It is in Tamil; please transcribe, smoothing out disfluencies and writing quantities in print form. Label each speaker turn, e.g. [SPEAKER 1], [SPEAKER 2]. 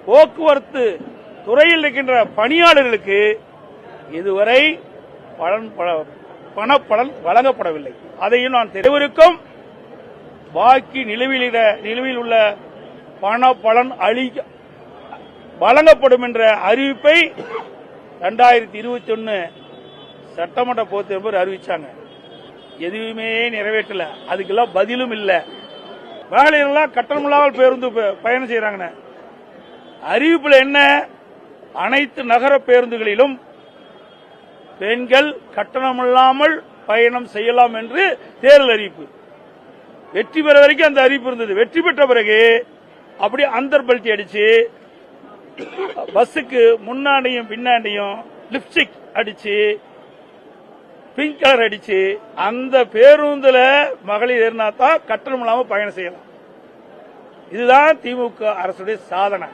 [SPEAKER 1] போக்குவரத்து துறையில் இருக்கின்ற பணியாளர்களுக்கு இதுவரை பணப்பலன் வழங்கப்படவில்லை. அதையும் நான் தெரிவிக்கும். பாக்கி நிலுவையில் உள்ள பணப்பலன் வழங்கப்படும் என்ற அறிவிப்பை 2021 சட்டமன்ற பொதுத்தேர்தல் அறிவிச்சாங்க. எதுவுமே நிறைவேற்றல. அதுக்கெல்லாம் பதிலும் இல்ல. மகளிரெல்லாம் கட்டணமில்லாமல் பேருந்து பயணம் செய்யறாங்க. அறிவிப்புல என்ன? அனைத்து நகர பேருந்துகளிலும் பெண்கள் கட்டணமில்லாமல் பயணம் செய்யலாம் என்று தேர்தல் அறிவிப்பு. வெற்றி பெற வரைக்கும் அந்த அறிவிப்பு இருந்தது. வெற்றி பெற்ற பிறகு அப்படி அந்தர் பல்ட்டி அடிச்சு பஸ்ஸுக்கு முன்னாடியும் பின்னாடியும் லிப்ஸ்டிக் அடிச்சு பிங்க் கலர் அடிச்சு அந்த பேருந்துல மகளிர் ஏறினா தான் கட்டணம் இல்லாமல் பயணம் செய்யலாம். இதுதான் திமுக அரசுடைய சாதனை.